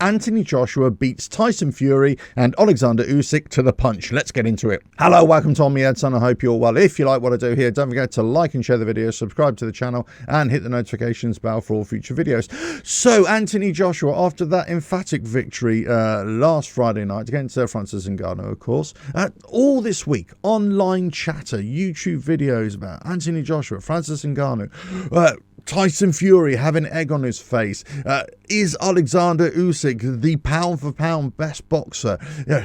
Anthony Joshua beats Tyson Fury and Alexander Usyk to the punch. Let's get into it. Hello, welcome to On Me Edson. I hope you're well. If you like what I do here, don't forget to like and share the video, subscribe to the channel, and hit the notifications bell for all future videos. So, Anthony Joshua, after that emphatic victory last Friday night against Francis Ngannou, of course, all this week, online chatter, YouTube videos about Anthony Joshua, Francis Ngannou, Tyson Fury having egg on his face. Is Alexander Usyk the pound-for-pound best boxer?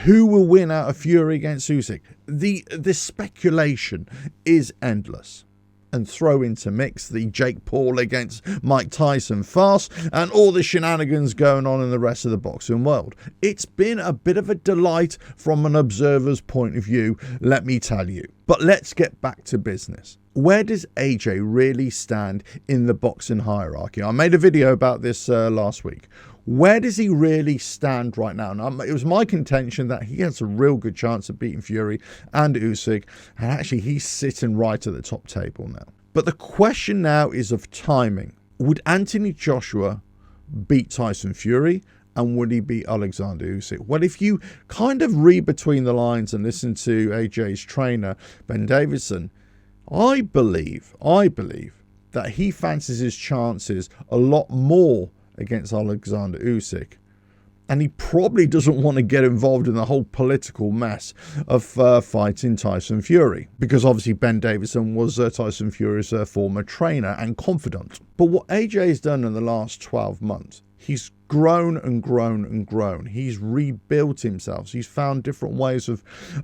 Who will win out of Fury against Usyk? The speculation is endless. And throw into mix the Jake Paul against Mike Tyson farce and all the shenanigans going on in the rest of the boxing world. It's been a bit of a delight from an observer's point of view, let me tell you. But let's get back to business. Where does AJ really stand in the boxing hierarchy? I made a video about this last week. Where does he really stand right now? Now, it was my contention that he has a real good chance of beating Fury and Usyk, and actually he's sitting right at the top table now. But the question now is of timing. Would Anthony Joshua beat Tyson Fury, and would he beat Alexander Usyk? Well, if you kind of read between the lines and listen to AJ's trainer, Ben Davison, I believe that he fancies his chances a lot more against Alexander Usyk, and he probably doesn't want to get involved in the whole political mess of fighting Tyson Fury, because obviously Ben Davison was Tyson Fury's former trainer and confidant. But what AJ has done in the last 12 months, he's grown and grown and grown. He's rebuilt himself. He's found different ways of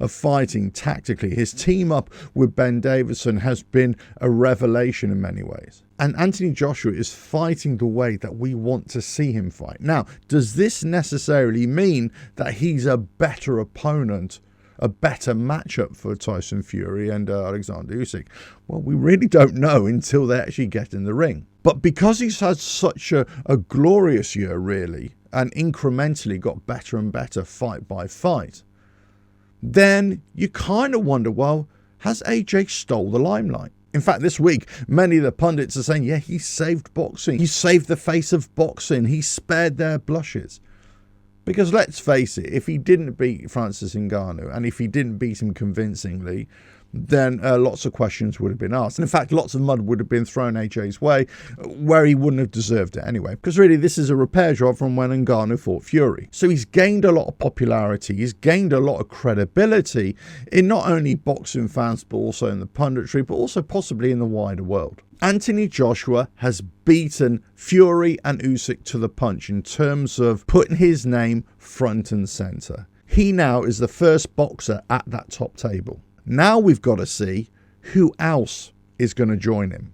fighting tactically. His team up with Ben Davison has been a revelation in many ways. And Anthony Joshua is fighting the way that we want to see him fight. Now, does this necessarily mean that he's a better opponent, a better matchup for Tyson Fury and Alexander Usyk? Well, we really don't know until they actually get in the ring. But because he's had such a glorious year, really, and incrementally got better and better fight by fight, then you kind of wonder, well, has AJ stole the limelight? In fact, this week, many of the pundits are saying, yeah, he saved boxing. He saved the face of boxing. He spared their blushes. Because let's face it, if he didn't beat Francis Ngannou, and if he didn't beat him convincingly, then lots of questions would have been asked. And in fact, lots of mud would have been thrown AJ's way, where he wouldn't have deserved it anyway. Because really, this is a repair job from when Ngannou fought Fury. So he's gained a lot of popularity. He's gained a lot of credibility in not only boxing fans, but also in the punditry, but also possibly in the wider world. Anthony Joshua has beaten Fury and Usyk to the punch in terms of putting his name front and center. He now is the first boxer at that top table. Now we've got to see who else is going to join him.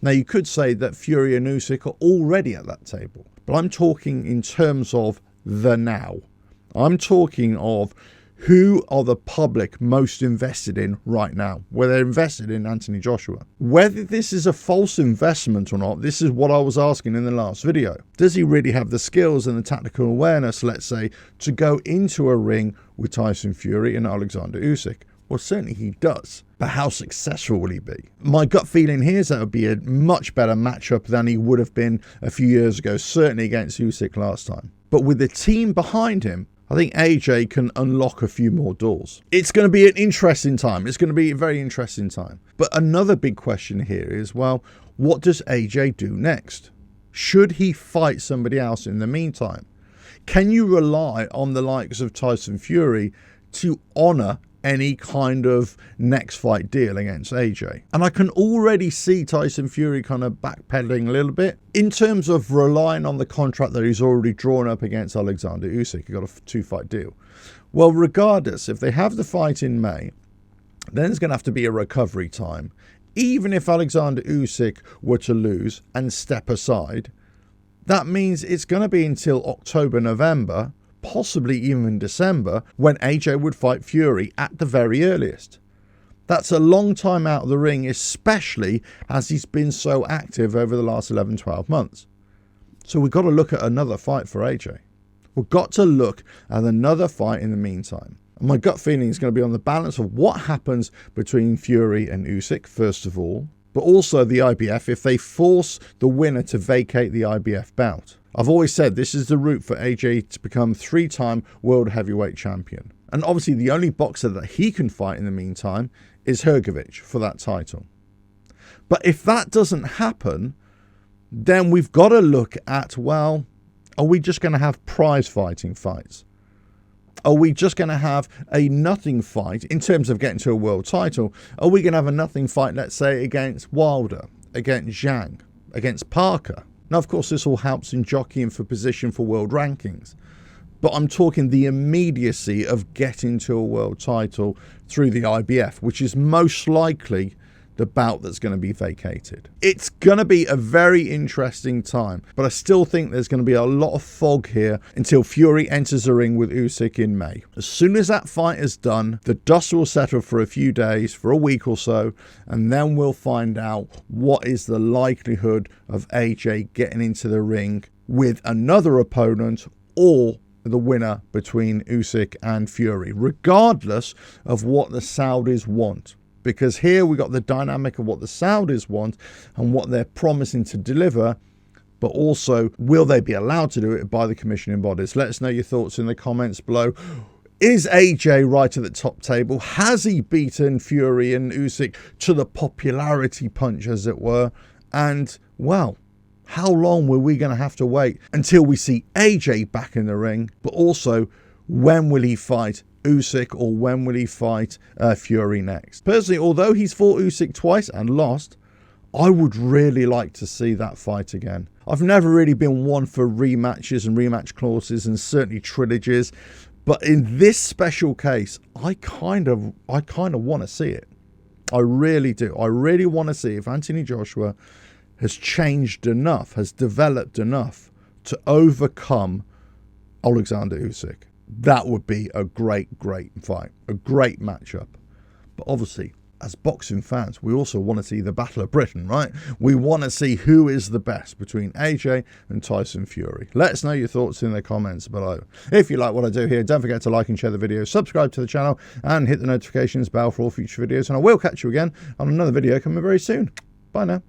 Now, you could say that Fury and Usyk are already at that table, but I'm talking in terms of the now. I'm talking of who are the public most invested in right now, where they're invested in Anthony Joshua. Whether this is a false investment or not, this is what I was asking in the last video. Does he really have the skills and the tactical awareness, let's say, to go into a ring with Tyson Fury and Alexander Usyk? Well, certainly he does. But how successful will he be? My gut feeling here is that it would be a much better matchup than he would have been a few years ago, certainly against Usyk last time. But with the team behind him, I think AJ can unlock a few more doors. It's going to be an interesting time. It's going to be a very interesting time. But another big question here is, well, what does AJ do next? Should he fight somebody else in the meantime? Can you rely on the likes of Tyson Fury to honour any kind of next fight deal against AJ? And I can already see Tyson Fury kind of backpedaling a little bit in terms of relying on the contract that he's already drawn up against Alexander Usyk. He got a 2-fight deal. Well, regardless, if they have the fight in May, then there's going to have to be a recovery time. Even if Alexander Usyk were to lose and step aside, that means it's going to be until October, November, possibly even December, when AJ would fight Fury at the very earliest. That's a long time out of the ring, especially as he's been so active over the last 11-12 months. So we've got to look at another fight for AJ. We've got to look at another fight in the meantime. And my gut feeling is going to be on the balance of what happens between Fury and Usyk, first of all, but also the IBF if they force the winner to vacate the IBF bout. I've always said this is the route for AJ to become 3-time world heavyweight champion. And obviously the only boxer that he can fight in the meantime is Hrgovic for that title. But if that doesn't happen, then we've got to look at, well, are we just going to have prize fighting fights? Are we just going to have a nothing fight in terms of getting to a world title? Are we going to have a nothing fight, let's say, against Wilder, against Zhang, against Parker? Now, of course, this all helps in jockeying for position for world rankings. But I'm talking the immediacy of getting to a world title through the IBF, which is most likely the bout that's going to be vacated. It's going to be a very interesting time, but I still think there's going to be a lot of fog here until Fury enters the ring with Usyk in May. As soon as that fight is done, the dust will settle for a few days, for a week or so, and then we'll find out what is the likelihood of AJ getting into the ring with another opponent or the winner between Usyk and Fury, regardless of what the Saudis want. Because here we got the dynamic of what the Saudis want and what they're promising to deliver, but also will they be allowed to do it by the commissioning bodies? Let us know your thoughts in the comments below. Is AJ right at the top table? Has he beaten Fury and Usyk to the popularity punch, as it were? And, well, how long were we going to have to wait until we see AJ back in the ring? But also, when will he fight Usyk, or when will he fight Fury next? Personally, although he's fought Usyk twice and lost, I would really like to see that fight again. I've never really been one for rematches and rematch clauses, and certainly trilogies, but in this special case, I kind of want to see it. I really do. I really want to see if Anthony Joshua has changed enough, has developed enough to overcome Alexander Usyk. That would be a great fight, a great matchup. But obviously, as boxing fans, we also want to see the Battle of Britain, right? We want to see who is the best between AJ and Tyson Fury. Let us know your thoughts in the comments below. If you like what I do here, don't forget to like and share the video, subscribe to the channel, and hit the notifications bell for all future videos. And I will catch you again on another video coming very soon. Bye now.